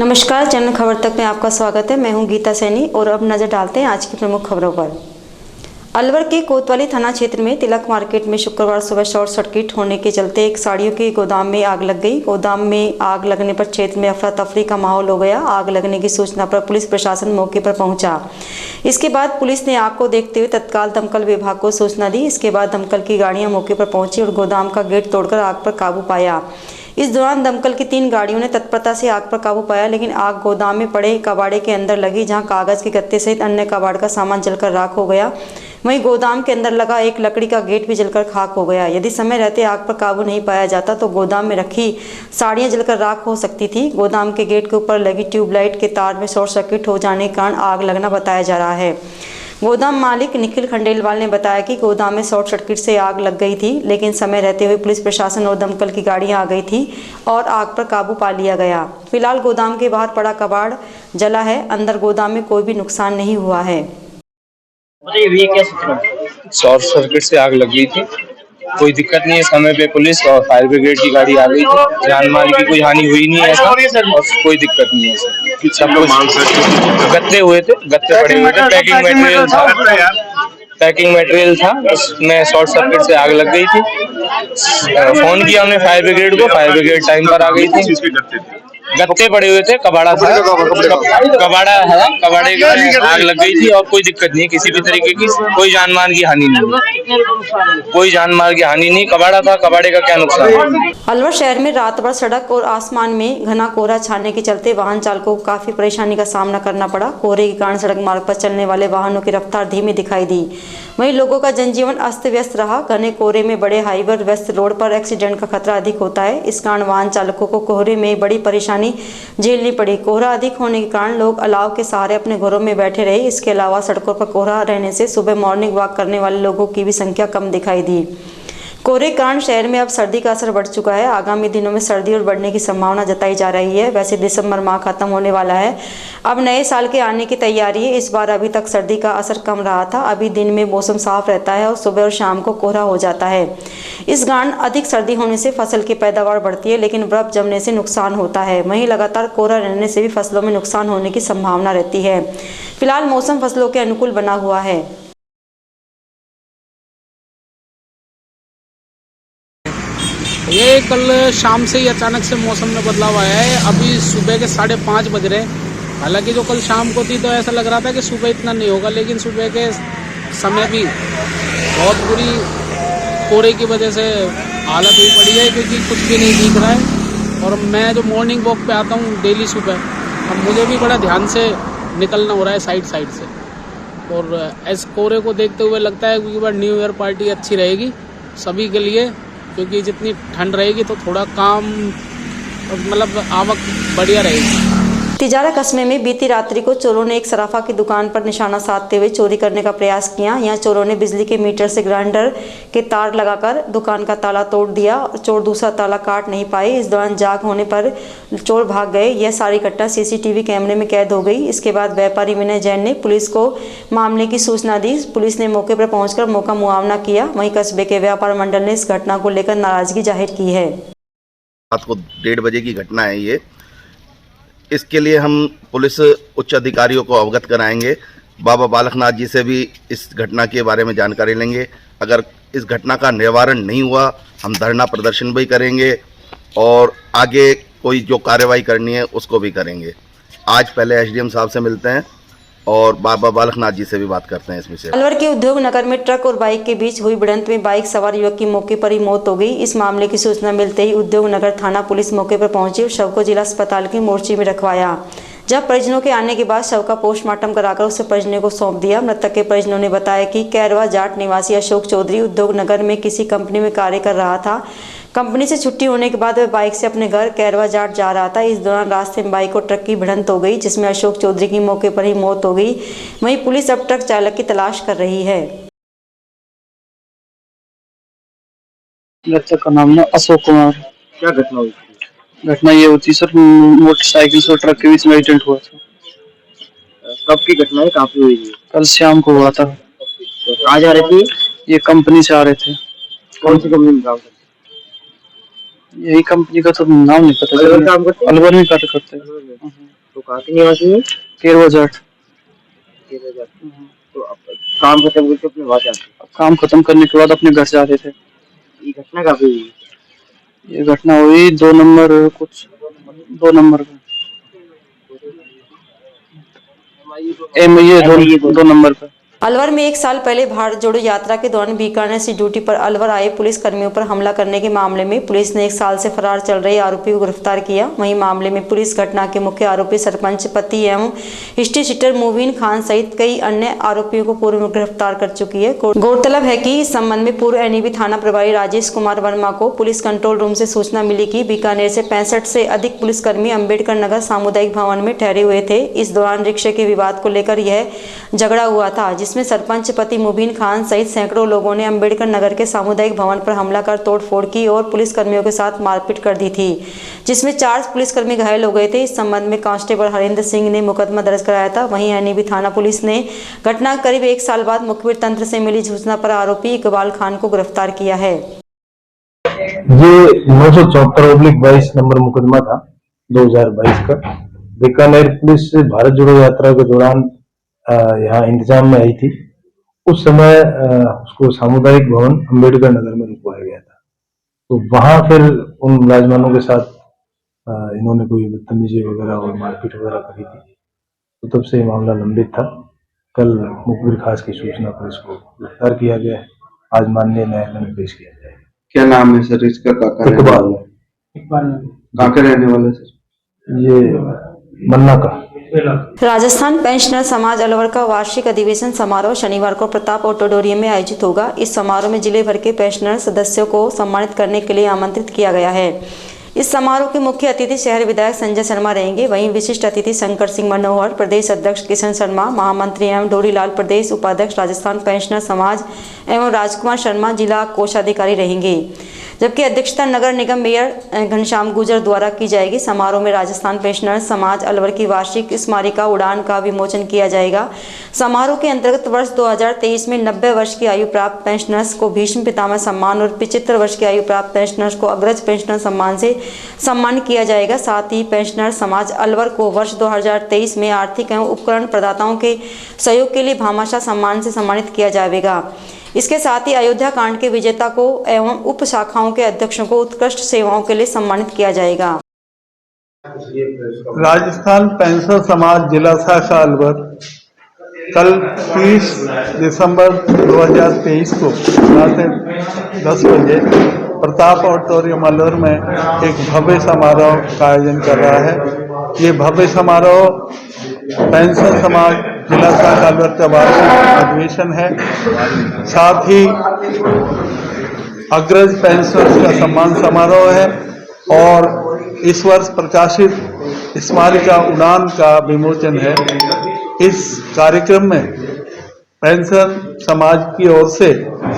नमस्कार, चैनल खबर तक में आपका स्वागत है। मैं हूं गीता सैनी और अब नजर डालते हैं आज की प्रमुख खबरों पर। अलवर के कोतवाली थाना क्षेत्र में तिलक मार्केट में शुक्रवार सुबह शॉर्ट सर्किट होने के चलते एक साड़ियों के गोदाम में आग लग गई। गोदाम में आग लगने पर क्षेत्र में अफरा तफरी का माहौल हो गया। आग लगने की सूचना पर पुलिस प्रशासन मौके पर पहुंचा। इसके बाद पुलिस ने आग को देखते हुए तत्काल दमकल विभाग को सूचना दी। इसके बाद दमकल की गाड़ियां मौके पर पहुंची और गोदाम का गेट तोड़कर आग पर काबू पाया। इस दौरान दमकल की 3 गाड़ियों ने तत्परता से आग पर काबू पाया, लेकिन आग गोदाम में पड़े कबाड़े के अंदर लगी, जहां कागज के गत्ते सहित अन्य कबाड़ का सामान जलकर राख हो गया। वहीं गोदाम के अंदर लगा एक लकड़ी का गेट भी जलकर खाक हो गया। यदि समय रहते आग पर काबू नहीं पाया जाता तो गोदाम में रखी साड़ियां जलकर राख हो सकती थी। गोदाम के गेट के ऊपर लगी ट्यूबलाइट के तार में शॉर्ट सर्किट हो जाने के कारण आग लगना बताया जा रहा है। गोदाम मालिक निखिल खंडेलवाल ने बताया कि गोदाम में शॉर्ट सर्किट से आग लग गई थी, लेकिन समय रहते हुए पुलिस प्रशासन और दमकल की गाड़ियां आ गई थी और आग पर काबू पा लिया गया। फिलहाल गोदाम के बाहर पड़ा कबाड़ जला है, अंदर गोदाम में कोई भी नुकसान नहीं हुआ है। शॉर्ट सर्किट से आग लगी थी, कोई दिक्कत नहीं है। समय पे पुलिस और फायर ब्रिगेड की गाड़ी आ गई थी। जान माल की कोई हानि हुई नहीं है और कोई दिक्कत नहीं है। सब कुछ गत्ते हुए थे, गत्ते पड़े हुए थे, पैकिंग मटेरियल था, उसमें शॉर्ट सर्किट से आग लग गई थी। फोन किया हमने फायर ब्रिगेड को, फायर ब्रिगेड टाइम पर आ गई थी। गत्ते पड़े हुए थे, कबाड़ा था, कबाड़ा है, कबाड़े के आग लग गई थी और कोई दिक्कत नहीं, किसी भी तरीके की कोई जान माल की हानि नहीं, कोई जान माल की हानि नहीं। कबाड़ा था, कबाड़े का क्या नुकसान। अलवर शहर में रात भर सड़क और आसमान में घना कोहरा छाने के चलते वाहन चालकों को काफी परेशानी का सामना करना पड़ा। कोहरे के कारण सड़क मार्ग पर चलने वाले वाहनों की रफ्तार धीमी दिखाई दी। वहीं लोगों का जनजीवन अस्त व्यस्त रहा। घने कोहरे में बड़े हाईवे व्यस्त रोड पर एक्सीडेंट का खतरा अधिक होता है। इस कारण वाहन चालकों को कोहरे में बड़ी परेशानी झेलनी पड़ी। कोहरा अधिक होने के कारण लोग अलाव के सहारे अपने घरों में बैठे रहे। इसके अलावा सड़कों पर कोहरा रहने से सुबह मॉर्निंग वॉक करने वाले लोगों की भी संख्या कम दिखाई दी। कोहरे के कारण शहर में अब सर्दी का असर बढ़ चुका है। आगामी दिनों में सर्दी और बढ़ने की संभावना जताई जा रही है। वैसे दिसंबर माह खत्म होने वाला है, अब नए साल के आने की तैयारी है। इस बार अभी तक सर्दी का असर कम रहा था। अभी दिन में मौसम साफ रहता है और सुबह और शाम को कोहरा हो जाता है। इस कारण अधिक सर्दी होने से फसल की पैदावार बढ़ती है, लेकिन बर्फ जमने से नुकसान होता है। वहीं लगातार कोहरा रहने से भी फसलों में नुकसान होने की संभावना रहती है। फिलहाल मौसम फसलों के अनुकूल बना हुआ है। ये कल शाम से ही अचानक से मौसम में बदलाव आया है। अभी सुबह के 5:30 बज रहे हैं। हालांकि जो कल शाम को थी तो ऐसा लग रहा था कि सुबह इतना नहीं होगा, लेकिन सुबह के समय भी बहुत बुरी कोहरे की वजह से हालत हुई पड़ी है, क्योंकि कुछ भी नहीं दिख रहा है। और मैं जो मॉर्निंग वॉक पे आता हूँ डेली सुबह, अब मुझे भी बड़ा ध्यान से निकलना हो रहा है साइड से। और इस कोहरे को देखते हुए लगता है कि बार न्यू ईयर पार्टी अच्छी रहेगी सभी के लिए, क्योंकि जितनी ठंड रहेगी तो थोड़ा काम मतलब आवक बढ़िया रहेगी। तिजारा कस्बे में बीती रात्रि को चोरों ने एक सराफा की दुकान पर निशाना साधते हुए चोरी करने का प्रयास किया। यहाँ चोरों ने बिजली के मीटर से ग्राइंडर के तार लगाकर दुकान का ताला तोड़ दिया। चोर दूसरा ताला काट नहीं पाए। इस दौरान जाग होने पर चोर भाग गए। यह सारी घटना सीसीटीवी कैमरे में कैद हो गई। इसके बाद व्यापारी विनय जैन ने पुलिस को मामले की सूचना दी। पुलिस ने मौके पर पहुंचकर मौका मुआवना किया। वहीं कस्बे के व्यापार मंडल ने इस घटना को लेकर नाराजगी जाहिर की है। रात को 1:30 बजे की घटना है ये। इसके लिए हम पुलिस उच्च अधिकारियों को अवगत कराएंगे। बाबा बालकनाथ जी से भी इस घटना के बारे में जानकारी लेंगे। अगर इस घटना का निवारण नहीं हुआ, हम धरना प्रदर्शन भी करेंगे और आगे कोई जो कार्रवाई करनी है उसको भी करेंगे। आज पहले एसडीएम साहब से मिलते हैं और बाबा बालकनाथ जी से भी बात करते हैं इस विषय। अलवर के उद्योग नगर में ट्रक और बाइक के बीच हुई भिड़ंत में बाइक सवार युवक की मौके पर ही मौत हो गई। इस मामले की सूचना मिलते ही उद्योग नगर थाना पुलिस मौके पर पहुंची और शव को जिला अस्पताल की मोर्ची में रखवाया। जब परिजनों के आने के बाद शव का पोस्टमार्टम कराकर उसे परिजनों को सौंप दिया। मृतक के परिजनों ने बताया कि कैरवा जाट निवासी अशोक चौधरी उद्योग नगर में किसी कंपनी में कार्य कर रहा था। कंपनी से छुट्टी होने के बाद वह बाइक से अपने घर कैरवा जाट जा रहा था। इस दौरान रास्ते में बाइक और ट्रक की भिड़ंत हो गई, जिसमें अशोक चौधरी की मौके पर ही मौत हो गई। वहीं पुलिस अब ट्रक चालक की तलाश कर रही है। मृतक का नाम है अशोक कुमार। क्या घटना हुई? घटना ये होती सर, मोटरसाइकिल से ट्रक के बीच में एक्सीडेंट हुआ था। कब की घटना है, कहाँ पे हुई है? कल शाम को हुआ था। कहाँ जा रहे थे? ये कंपनी से आ रहे थे। कौन सी कंपनी में काम करते? यही कंपनी का तो नाम नहीं पता। अलवर में कार्य करते हैं। तो कहाँ के निवासी है? केरवा जाट। 13,000। तो अब काम खत्म करके अपने वहाँ जाते हैं। काम खत्म करने के बाद अपने घर से आते थे। ये घटना कहाँ पे हुई है? ये घटना हुई 2 नंबर कुछ 2 नंबर पे ये 2 नंबर पे। अलवर में एक साल पहले भारत जोड़ो यात्रा के दौरान बीकानेर से ड्यूटी पर अलवर आए पुलिस कर्मियों पर हमला करने के मामले में पुलिस ने 1 साल से फरार चल रहे आरोपी को गिरफ्तार किया। वहीं मामले में पुलिस घटना के मुख्य आरोपी सरपंच पति एवं हिस्ट्री शीटर मुबीन खान सहित कई अन्य आरोपियों को पूर्व में गिरफ्तार कर चुकी है। गौरतलब है कि इस संबंध में पूर्व एनईबी थाना प्रभारी राजेश कुमार वर्मा को पुलिस कंट्रोल रूम से सूचना मिली कि बीकानेर से 65 से अधिक पुलिसकर्मी अम्बेडकर नगर सामुदायिक भवन में ठहरे हुए थे। इस दौरान रिक्शे के विवाद को लेकर यह झगड़ा हुआ था, जिसमें सरपंच पति मुबीन खान सहित सैकड़ों लोगों ने अम्बेडकर नगर के सामुदायिक भवन पर हमला कर तोड़फोड़ की और पुलिसकर्मियों के साथ मारपीट कर दी थी, जिसमें 4 पुलिसकर्मी घायल हो गए थे। इस संबंध में कांस्टेबल हरेंद्र सिंह ने मुकदमा दर्ज कराया था। वहीं एनईबी थाना पुलिस ने घटना करीब 1 साल बाद मुखबिर तंत्र से मिली सूचना पर आरोपी इकबाल खान को गिरफ्तार किया है। ये 974/22 नंबर मुकदमा था 2022 का। बीकानेर पुलिस भारत जोड़ो यात्रा के दौरान यहाँ इंतजाम में आई थी। उस समय उसको सामुदायिक भवन अम्बेडकर नगर में रुकवाया गया था। तो वहां फिर उन मुलाजमानों के साथ इन्होंने कोई बदतमीजी वगैरह और मारपीट वगैरह करी थी। तो तब से ये मामला लंबित था। कल मुखबिर खास की सूचना पर इसको गिरफ्तार किया गया है। आज माननीय न्यायालय में पेश किया जाएगा। क्या नाम है सर इसका? इकबाल कहाँ के रहने वाले सर? ये मन्ना का। राजस्थान पेंशनर समाज अलवर का वार्षिक अधिवेशन समारोह शनिवार को प्रताप ऑडिटोरियम में आयोजित होगा। इस समारोह में जिले भर के पेंशनर सदस्यों को सम्मानित करने के लिए आमंत्रित किया गया है। इस समारोह के मुख्य अतिथि शहर विधायक संजय शर्मा रहेंगे। वहीं विशिष्ट अतिथि शंकर सिंह मनोहर, प्रदेश अध्यक्ष किशन शर्मा, महामंत्री एवं डोरीलाल, प्रदेश उपाध्यक्ष राजस्थान पेंशनर समाज एवं राजकुमार शर्मा जिला कोषाधिकारी रहेंगे। जबकि अध्यक्षता नगर निगम मेयर घनश्याम गुर्जर द्वारा की जाएगी। समारोह में राजस्थान पेंशनर समाज अलवर की वार्षिक स्मारिका उड़ान का विमोचन किया जाएगा। समारोह के अंतर्गत वर्ष 2023 में 90 वर्ष की आयु प्राप्त पेंशनर्स को भीष्म पितामह सम्मान और 75 वर्ष की आयु प्राप्त पेंशनर्स को अग्रज पेंशनर सम्मान से सम्मान किया जाएगा। साथ ही पेंशनर समाज अलवर को वर्ष 2023 में आर्थिक एवं उपकरण प्रदाताओं के सहयोग के लिए भामाशाह सम्मान से सम्मानित किया जाएगा। इसके साथ ही अयोध्या कांड के विजेता को एवं उप शाखाओं के अध्यक्षों को उत्कृष्ट सेवाओं के लिए सम्मानित किया जाएगा। राजस्थान पेंशनर समाज जिला शाखा अलवर कल 30 दिसंबर 2023 को रात 10 बजे प्रताप ऑडिटोरियम अलवर में एक भव्य समारोह का आयोजन कर रहा है। ये भव्य समारोह पेंशनर समाज जिला शाखा अलवर का वार्षिक अधिवेशन है। साथ ही अग्रज पेंशनर्स का सम्मान समारोह है और इस वर्ष प्रकाशित स्मारिका उड़ान का विमोचन है। इस कार्यक्रम में पेंशन समाज की ओर से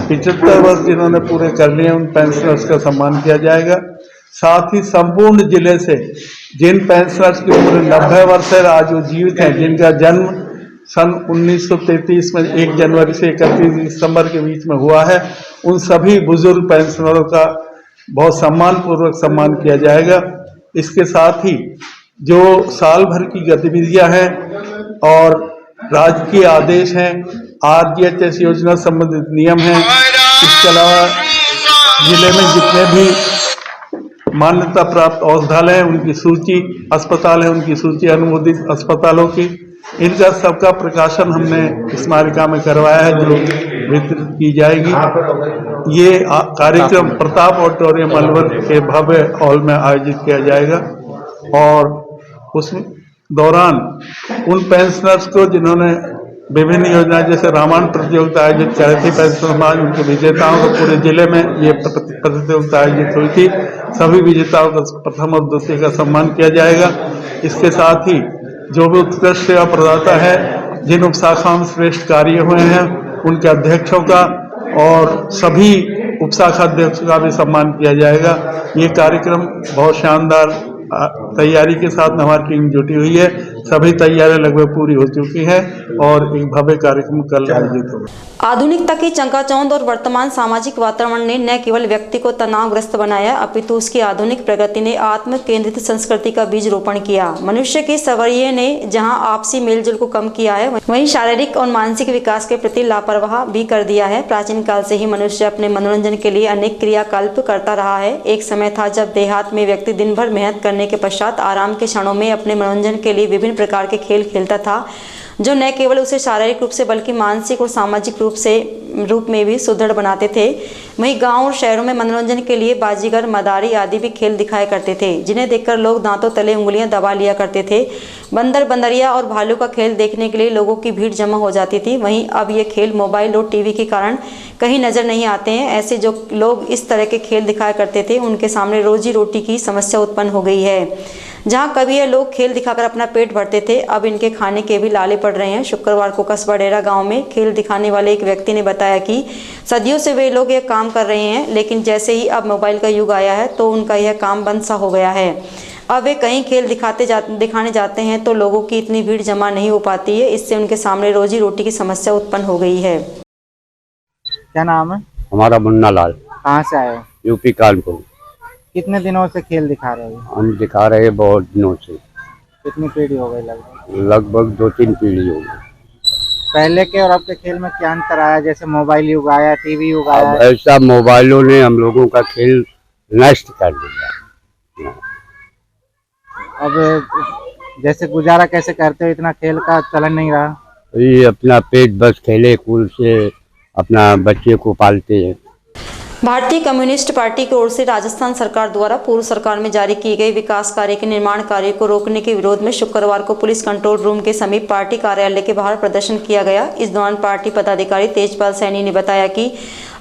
75 वर्ष जिन्होंने पूरे कर लिए उन पेंशनर्स का सम्मान किया जाएगा। साथ ही संपूर्ण जिले से जिन पेंशनर्स की उम्र 90 वर्ष है, आज वो जीवित हैं, जिनका जन्म सन 1933 में 1 जनवरी से 31 दिसंबर के बीच में हुआ है, उन सभी बुजुर्ग पेंशनरों का बहुत सम्मान पूर्वक सम्मान किया जाएगा। इसके साथ ही जो साल भर की गतिविधियां हैं और राजकीय आदेश हैं, RGHS योजना संबंधित नियम हैं, इसके अलावा जिले में जितने भी मान्यता प्राप्त औषधालय हैं उनकी सूची, अस्पताल है उनकी सूची, अनुमोदित अस्पतालों की, इनका सबका प्रकाशन हमने स्मारिका में करवाया है जो वितरित की जाएगी। ये कार्यक्रम प्रताप ऑडिटोरियम अलवर के भव्य हॉल में आयोजित किया जाएगा और उस दौरान उन पेंशनर्स को जिन्होंने विभिन्न योजनाएं जैसे रामायण प्रतियोगिता आयोजित करी थी पेंशन समाज, उनके विजेताओं को पूरे जिले में ये प्रतियोगिता आयोजित हुई थी, सभी विजेताओं का प्रथम और द्वितीय का सम्मान किया जाएगा। इसके साथ ही जो भी उत्कृष्ट सेवा प्रदाता है, जिन उपशाखाओं में श्रेष्ठ कार्य हुए हैं, उनके अध्यक्षों का और सभी उपशाखा अध्यक्षों का भी सम्मान किया जाएगा। ये कार्यक्रम बहुत शानदार तैयारी के साथ हमारी टीम जुटी हुई है। सभी तैयारियां लगभग पूरी हो चुकी हैं और एक भव्य कार्यक्रम कल आयोजित होगा। आधुनिकता की चकाचौंध और वर्तमान सामाजिक वातावरण ने न केवल व्यक्ति को तनावग्रस्त बनाया, अपितु उसकी आधुनिक प्रगति ने आत्म केंद्रित संस्कृति का बीज रोपण किया। मनुष्य के सवरिये ने जहां आपसी मेलजोल को कम किया है, वहीं शारीरिक और मानसिक विकास के प्रति लापरवाह भी कर दिया है। प्राचीन काल से ही मनुष्य अपने मनोरंजन के लिए अनेक क्रियाकल्प करता रहा है। एक समय था जब देहात में व्यक्ति दिन भर मेहनत करने के पश्चात आराम के क्षणों में अपने मनोरंजन के लिए विभिन्न प्रकार के खेल खेलता था, जो न केवल उसे शारीरिक रूप से बल्कि मानसिक और सामाजिक रूप में भी सुदृढ़ बनाते थे। वहीं गांव और शहरों में मनोरंजन के लिए बाजीगर, मदारी आदि भी खेल दिखाया करते थे, जिन्हें देखकर लोग दांतों तले उंगलियां दबा लिया करते थे। बंदर, बंदरिया और भालू का खेल देखने के लिए लोगों की भीड़ जमा हो जाती थी। वहीं अब ये खेल मोबाइल और टीवी के कारण कहीं नजर नहीं आते हैं। ऐसे जो लोग इस तरह के खेल दिखाया करते थे, उनके सामने रोजी रोटी की समस्या उत्पन्न हो गई है। जहां कभी ये लोग खेल दिखाकर अपना पेट भरते थे, अब इनके खाने के भी लाले पड़ रहे हैं। शुक्रवार को कस्बा डेरा गांव में खेल दिखाने वाले एक व्यक्ति ने बताया कि सदियों से वे लोग यह काम कर रहे हैं, लेकिन जैसे ही अब मोबाइल का युग आया है तो उनका यह काम बंद सा हो गया है। अब वे कहीं खेल दिखाने जाते हैं तो लोगों की इतनी भीड़ जमा नहीं हो पाती है। इससे उनके सामने रोजी रोटी की समस्या उत्पन्न हो गई है। क्या नाम है? हमारा मुन्ना लाल। कहाँ से आए हो? यूपी कानपुर। कितने दिनों से खेल दिखा रहे हो? हम दिखा रहे हैं बहुत दिनों से। कितनी पीढ़ी हो गई? लगभग 2-3 पीढ़ी हो गई। पहले के और अब के खेल में क्या अंतर आया? जैसे मोबाइल युग आया, टीवी युग आया। अब ऐसा मोबाइलों ने हम लोगों का खेल नष्ट कर दिया। अब जैसे गुजारा कैसे करते हो? इतना खेल का चलन नहीं रहा। ये अपना पेट बस खेले कूद से अपना बच्चे को पालते हैं। भारतीय कम्युनिस्ट पार्टी की ओर से राजस्थान सरकार द्वारा पूर्व सरकार में जारी की गई विकास कार्य के निर्माण कार्य को रोकने के विरोध में शुक्रवार को पुलिस कंट्रोल रूम के समीप पार्टी कार्यालय के बाहर प्रदर्शन किया गया। इस दौरान पार्टी पदाधिकारी तेजपाल सैनी ने बताया कि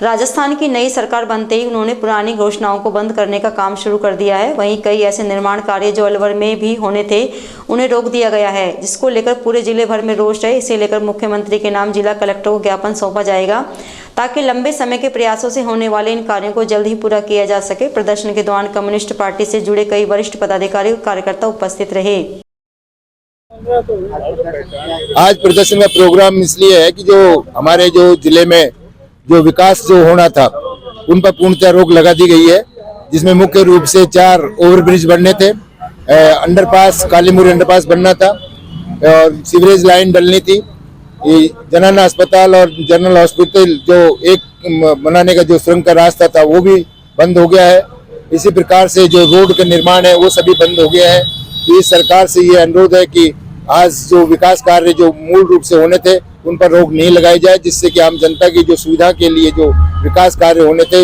राजस्थान की नई सरकार बनते ही उन्होंने पुरानी घोषणाओं को बंद करने का काम शुरू कर दिया है। वहीं कई ऐसे निर्माण कार्य जो अलवर में भी होने थे, उन्हें रोक दिया गया है, जिसको लेकर पूरे जिले भर में रोष है। इसे लेकर मुख्यमंत्री के नाम जिला कलेक्टर को ज्ञापन सौंपा जाएगा ताकि लंबे समय के प्रयासों से होने वाले इन कार्यों को जल्द ही पूरा किया जा सके। प्रदर्शन के दौरान कम्युनिस्ट पार्टी से जुड़े कई वरिष्ठ पदाधिकारी और कार्यकर्ता उपस्थित रहे। आज प्रदर्शन का प्रोग्राम इसलिए है कि जो हमारे जो जिले में जो विकास जो होना था उन पर पूर्णतः रोक लगा दी गई है, जिसमें मुख्य रूप से 4 ओवरब्रिज बनने थे, अंडरपास कालीमुरी अंडरपास बनना था और सीवरेज लाइन डलनी थी। जनरल अस्पताल और जनरल हॉस्पिटल जो एक बनाने का जो सुरंग का रास्ता था वो भी बंद हो गया है। इसी प्रकार से जो रोड का निर्माण है वो सभी बंद हो गया है। तो इस सरकार से ये अनुरोध है कि आज जो विकास कार्य जो मूल रूप से होने थे उन पर रोक नहीं लगाई जाए, जिससे कि आम जनता की जो सुविधा के लिए जो विकास कार्य होने थे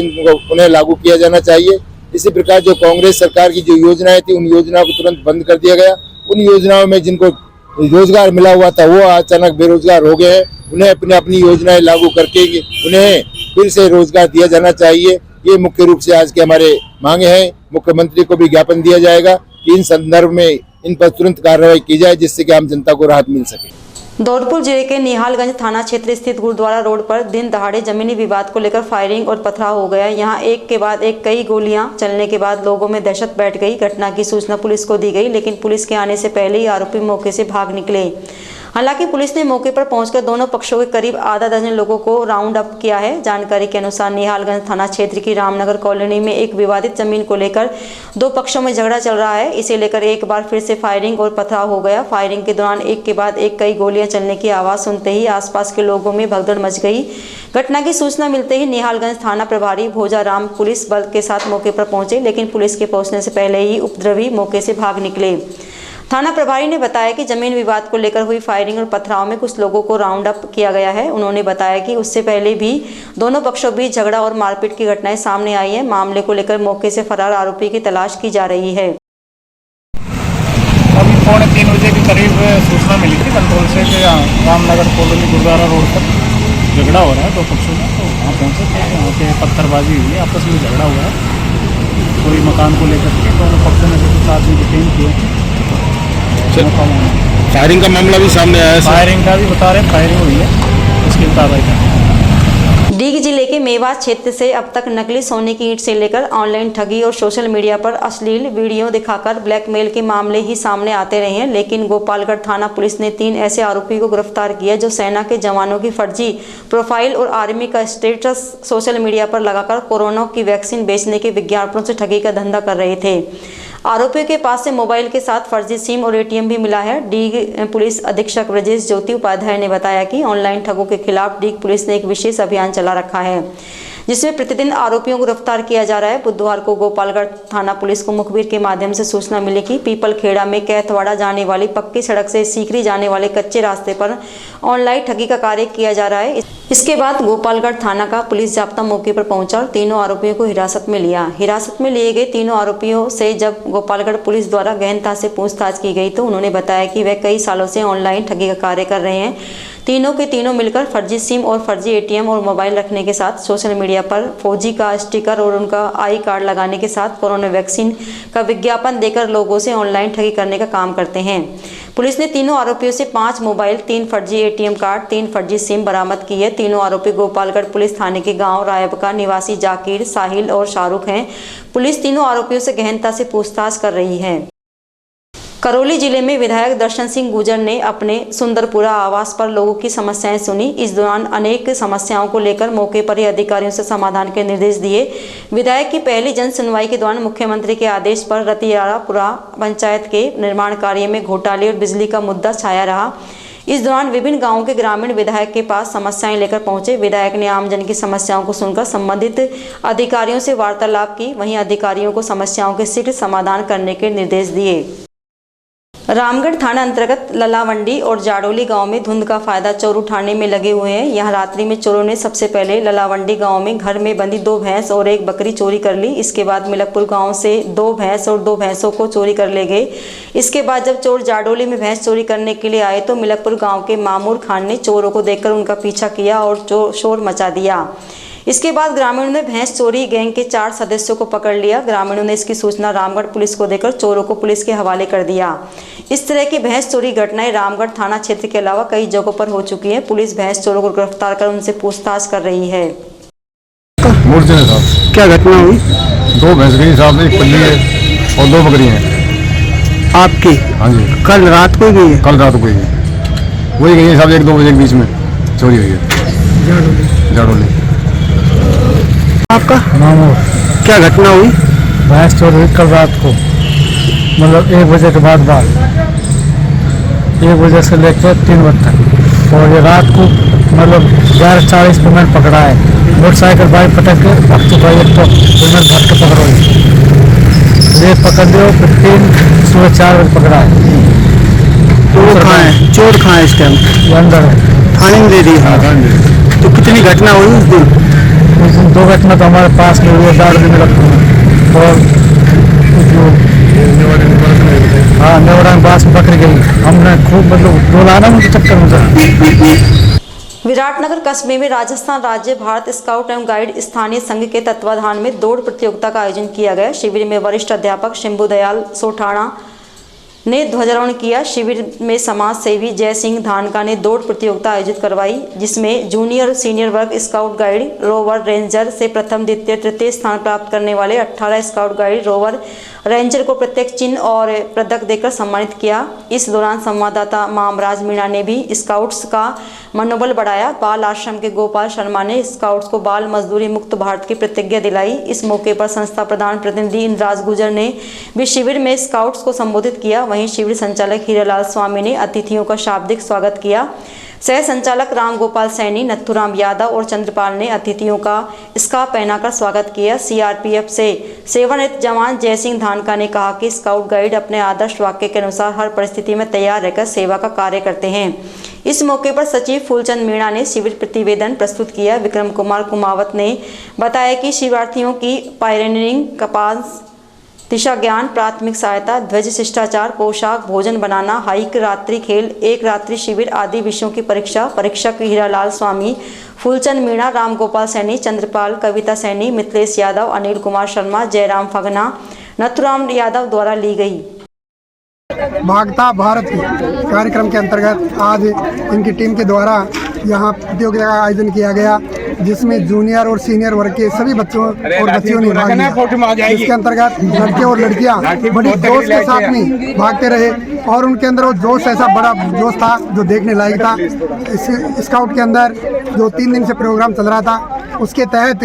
उन्हें लागू किया जाना चाहिए। इसी प्रकार जो कांग्रेस सरकार की जो योजनाएं थी उन योजनाओं को तुरंत बंद कर दिया गया। उन योजनाओं में जिनको रोजगार मिला हुआ था वो अचानक बेरोजगार हो गए हैं, उन्हें अपनी योजनाएं लागू करके उन्हें फिर से रोजगार दिया जाना चाहिए। ये मुख्य रूप से आज के हमारे मांगे हैं। मुख्यमंत्री को भी ज्ञापन दिया जाएगा कि इन संदर्भ में इन पर तुरंत कार्रवाई की जाए, जिससे कि आम जनता को राहत मिल सके। धौलपुर जिले के निहालगंज थाना क्षेत्र स्थित गुरुद्वारा रोड पर दिन दहाड़े जमीनी विवाद को लेकर फायरिंग और पथराव हो गया। यहां एक के बाद एक कई गोलियां चलने के बाद लोगों में दहशत बैठ गई। घटना की सूचना पुलिस को दी गई, लेकिन पुलिस के आने से पहले ही आरोपी मौके से भाग निकले। हालांकि पुलिस ने मौके पर पहुंचकर दोनों पक्षों के करीब आधा दर्जन लोगों को राउंड अप किया है। जानकारी के अनुसार निहालगंज थाना क्षेत्र की रामनगर कॉलोनी में एक विवादित जमीन को लेकर 2 पक्षों में झगड़ा चल रहा है। इसे लेकर एक बार फिर से फायरिंग और पथराव हो गया। फायरिंग के दौरान एक के बाद एक कई गोलियां चलने की आवाज सुनते ही आसपास के लोगों में भगदड़ मच गई। घटना की सूचना मिलते ही निहालगंज थाना प्रभारी भोजाराम पुलिस बल के साथ मौके पर पहुंचे, लेकिन पुलिस के पहुंचने से पहले ही उपद्रवी मौके से भाग निकले। थाना प्रभारी ने बताया कि जमीन विवाद को लेकर हुई फायरिंग और पथराव में कुछ लोगों को राउंड अप किया गया है। उन्होंने बताया कि उससे पहले भी दोनों पक्षों बीच झगड़ा और मारपीट की घटनाएं सामने आई है। मामले को लेकर मौके से फरार आरोपी की तलाश की जा रही है। अभी 2:45 बजे के करीब सूचना मिली थी कंट्रोल से कि रामनगर कॉलोनी गुरुद्वारा रोड पर झगड़ा हो रहा है 2 पक्षों में। तो वहाँ पहुँचे थे, वहाँ पे पत्थरबाजी हुई है, आपस में झगड़ा हुआ है कोई मकान को लेकर के। दोनों पक्षों में से कुछ आदमी डिटेन किए। फायरिंग का मामला भी सामने आया है। फायरिंग का भी बता रहे हैं, फायरिंग हुई है, उसकी कार्रवाई कर रहे हैं। डीग जिले के मेवात क्षेत्र से अब तक नकली सोने की ईंट से लेकर ऑनलाइन ठगी और सोशल मीडिया पर अश्लील वीडियो दिखाकर ब्लैकमेल के मामले ही सामने आते रहे हैं। लेकिन गोपालगढ़ थाना पुलिस ने 3 ऐसे आरोपी को गिरफ्तार किया जो सेना के जवानों की फर्जी प्रोफाइल और आर्मी का स्टेटस सोशल मीडिया पर लगाकर कोरोना की वैक्सीन बेचने के विज्ञापनों से ठगी का धंधा कर रहे थे। आरोपियों के पास से मोबाइल के साथ फर्जी सिम और एटीएम भी मिला है। डीग पुलिस अधीक्षक ब्रजेश ज्योति उपाध्याय ने बताया कि ऑनलाइन ठगों के खिलाफ डीग पुलिस ने एक विशेष अभियान चला रखा है जिसमें प्रतिदिन आरोपियों को गिरफ्तार किया जा रहा है। बुधवार को गोपालगढ़ थाना पुलिस को मुखबिर के माध्यम से सूचना मिली कि पीपलखेड़ा में कैथवाड़ा जाने वाली पक्की सड़क से सीकरी जाने वाले कच्चे रास्ते पर ऑनलाइन ठगी का कार्य किया जा रहा है। इसके बाद गोपालगढ़ थाना का पुलिस जाब्ता मौके पर पहुंचा और तीनों आरोपियों को हिरासत में लिया। हिरासत में लिए गए तीनों आरोपियों से जब गोपालगढ़ पुलिस द्वारा गहनता से पूछताछ की गई तो उन्होंने बताया कि वे कई सालों से ऑनलाइन ठगी का कार्य कर रहे हैं। तीनों के तीनों मिलकर फर्जी सिम और फर्जी एटीएम और मोबाइल रखने के साथ सोशल मीडिया पर फौजी का स्टिकर और उनका आई कार्ड लगाने के साथ कोरोना वैक्सीन का विज्ञापन देकर लोगों से ऑनलाइन ठगी करने का काम करते हैं। पुलिस ने तीनों आरोपियों से 5 मोबाइल, 3 फर्जी एटीएम कार्ड, 3 फर्जी सिम बरामद की है। तीनों आरोपी गोपालगढ़ पुलिस थाने के गांव रायबका निवासी जाकिर, साहिल और शाहरुख हैं। पुलिस तीनों आरोपियों से गहनता से पूछताछ कर रही है। करौली जिले में विधायक दर्शन सिंह गुर्जर ने अपने सुंदरपुरा आवास पर लोगों की समस्याएं सुनी। इस दौरान अनेक समस्याओं को लेकर मौके पर ही अधिकारियों से समाधान के निर्देश दिए। विधायक की पहली जन सुनवाई के दौरान मुख्यमंत्री के आदेश पर रतियारापुरा पंचायत के निर्माण कार्य में घोटाले और बिजली का मुद्दा छाया रहा। इस दौरान विभिन्न गांवों के ग्रामीण विधायक के पास समस्याएं लेकर पहुंचे। विधायक ने आमजन की समस्याओं को सुनकर संबंधित अधिकारियों से वार्तालाप की। वहीं अधिकारियों को समस्याओं के शीघ्र समाधान करने के निर्देश दिए। रामगढ़ थाना अंतर्गत ललावंडी और जाडोली गांव में धुंध का फायदा चोर उठाने में लगे हुए हैं। यहां रात्रि में चोरों ने सबसे पहले ललावंडी गांव में घर में बंधी 2 भैंस और 1 बकरी चोरी कर ली। इसके बाद मिलकपुर गांव से 2 भैंस और 2 भैंसों को चोरी कर ले गए। इसके बाद जब चोर जाडोली में भैंस चोरी करने के लिए आए तो मिलकपुर गाँव के मामूर खान ने चोरों को देखकर उनका पीछा किया और शोर मचा दिया। इसके बाद ग्रामीणों ने भैंस चोरी गैंग के 4 सदस्यों को पकड़ लिया। ग्रामीणों ने इसकी सूचना रामगढ़ पुलिस को देकर चोरों को पुलिस के हवाले कर दिया। इस तरह की भैंस चोरी घटनाएं रामगढ़ थाना क्षेत्र के अलावा कई जगहों पर हो चुकी हैं। पुलिस भैंस चोरों को गिरफ्तार कर उनसे पूछताछ कर रही है। क्या घटना हुई? 2 भैंस गई साहब, 1 पल्ली है और 2 बकरी हैं। आपकी? हाँ जी। कल रात को गई है? कल रात को गई है, वही गई है साहब, 1-2 बजे के बीच में चोरी हुई है जाडोली। आपका? मामूर। क्या घटना हुई? भैंस चोरी हुई कल रात को, मतलब 1 बजे के बाद 1 बजे से लेकर 3 बजे तक, और ये रात को मतलब 11:40 पे मैंने पकड़ा है। मोटरसाइकिल बाइक पटक के अब तो भाई एक तो मैंने भर के पकड़ो, ये पकड़ लियो, फिर 3 सुबह 4 बजे पकड़ा है। चोर कहाँ है? चोर कहाँ है इस टाइम? ये अंदर है, थाने में दे दी? हाँ थाने। तो कितनी घटना हुई उस दिन? 2 घटना तो हमारे पास में हुई, जाडोली में लगती है, और हाँ नेवड़ा में बास में पकड़ गई। हमने खूब मतलब डोलाना उनके चक्कर में। विराटनगर कस्बे में राजस्थान राज्य भारत स्काउट एवं गाइड स्थानीय संघ के तत्वाधान में दौड़ प्रतियोगिता का आयोजन किया गया। शिविर में वरिष्ठ अध्यापक शंभू दयाल सोठाणा ने ध्वजारोहण किया। शिविर में समाज सेवी जय सिंह धानका ने दौड़ प्रतियोगिता आयोजित करवाई, जिसमें जूनियर और सीनियर वर्ग स्काउट गाइड रोवर रेंजर से प्रथम, द्वितीय, तृतीय स्थान प्राप्त करने वाले 18 स्काउट गाइड रोवर रेंजर को प्रत्येक चिन्ह और पदक देकर सम्मानित किया। इस दौरान संवाददाता मामराज मीणा ने भी स्काउट्स का मनोबल बढ़ाया। बाल आश्रम के गोपाल शर्मा ने स्काउट्स को बाल मजदूरी मुक्त भारत की प्रतिज्ञा दिलाई। इस मौके पर संस्था प्रधान प्रतिनिधि इंद्राज गुर्जर ने भी शिविर में स्काउट्स को संबोधित किया। वहीं शिविर संचालक हीरालाल स्वामी ने अतिथियों का शाब्दिक स्वागत किया। सह संचालक राम गोपाल सैनी, नथुराम यादव और चंद्रपाल ने अतिथियों का स्कार्फ पहनाकर स्वागत किया। सीआरपीएफ से सेवानिवृत्त जवान जयसिंह धानका ने कहा कि स्काउट गाइड अपने आदर्श वाक्य के अनुसार हर परिस्थिति में तैयार रहकर सेवा का कार्य करते हैं। इस मौके पर सचिव फूलचंद मीणा ने शिविर प्रतिवेदन प्रस्तुत किया। विक्रम कुमार कुमावत ने बताया कि शिविरार्थियों की पायरेनिंग, कपास, दिशा ज्ञान, प्राथमिक सहायता, ध्वज शिष्टाचार, पोशाक, भोजन बनाना, हाइक, रात्रि खेल, एक रात्रि शिविर आदि विषयों की परीक्षा परीक्षक हीरालाल स्वामी, फूलचंद मीणा, राम गोपाल सैनी, चंद्रपाल, कविता सैनी, मिथिलेश यादव, अनिल कुमार शर्मा, जयराम फगना, नथुराम यादव द्वारा ली गई। भागता भारत कार्यक्रम के अंतर्गत आज इनकी टीम के द्वारा यहाँ प्रतियोगिता का आयोजन किया गया। जिसमें जूनियर और सीनियर वर्ग के सभी बच्चों और बच्चियों ने भाग लिया। इसके अंतर्गत लड़के और लड़कियां बड़ी जोश के साथ में भागते रहे और उनके अंदर वो जोश ऐसा बड़ा जोश था जो देखने लायक था। इस स्काउट के अंदर जो 3 दिन से प्रोग्राम चल रहा था उसके तहत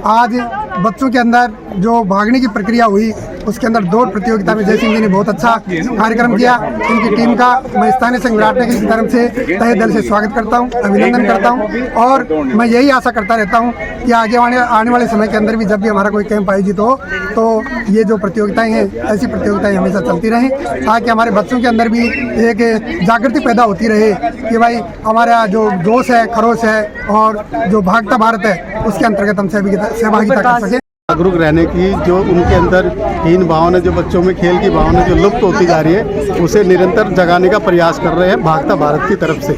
आज बच्चों के अंदर जो भागने की प्रक्रिया हुई उसके अंदर दौड़ प्रतियोगिता में जय सिंह जी ने बहुत अच्छा कार्यक्रम किया। इनकी टीम का मैं स्थानीय संघ विराट नगर की तरफ से तहे दिल से स्वागत करता हूं, अभिनंदन करता हूं और मैं यही आशा करता रहता हूं कि आगे आने वाले समय के अंदर भी जब भी हमारा कोई कैंप आयोजित हो तो ये जो प्रतियोगिताएं हैं ऐसी प्रतियोगिताएं हमेशा चलती रहें ताकि हमारे बच्चों के अंदर भी एक जागृति पैदा होती रहे कि भाई हमारा जो जोश है, खरोश है और जो भागता भारत है उसके अंतर्गत हम सहभागिता कर सकें। जागरूक रहने की जो उनके अंदर हीन भावना, जो बच्चों में खेल की भावना जो लुप्त होती जा रही है उसे निरंतर जगाने का प्रयास कर रहे हैं भागता भारत की तरफ से।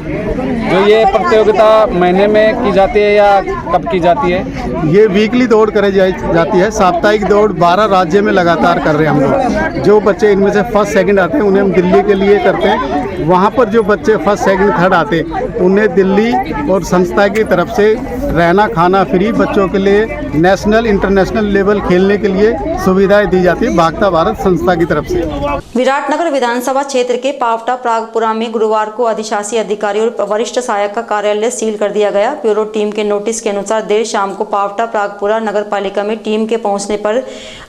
जो ये प्रतियोगिता महीने में की जाती है या कब की जाती है? ये वीकली दौड़ कराई जाती है। साप्ताहिक दौड़ 12 राज्य में लगातार कर रहे हैं हम लोग। जो बच्चे इनमें से फर्स्ट सेकंड आते हैं उन्हें हम दिल्ली के लिए करते हैं। वहाँ पर जो बच्चे फर्स्ट सेकंड थर्ड आते हैं उन्हें दिल्ली और संस्था की तरफ से रहना खाना फ्री, बच्चों के लिए नेशनल इंटरनेशनल लेवल खेलने के लिए सुविधाएं दी जाती है भागता भारत संस्था की तरफ से। विराटनगर विधानसभा क्षेत्र के पावटा प्रागपुरा में गुरुवार को अधिशासी अधिकारी और वरिष्ठ सहायक का कार्यालय सील कर दिया गया। ब्यूरो टीम के नोटिस के अनुसार देर शाम को पावटा प्रागपुरा नगर पालिका में टीम के पहुंचने पर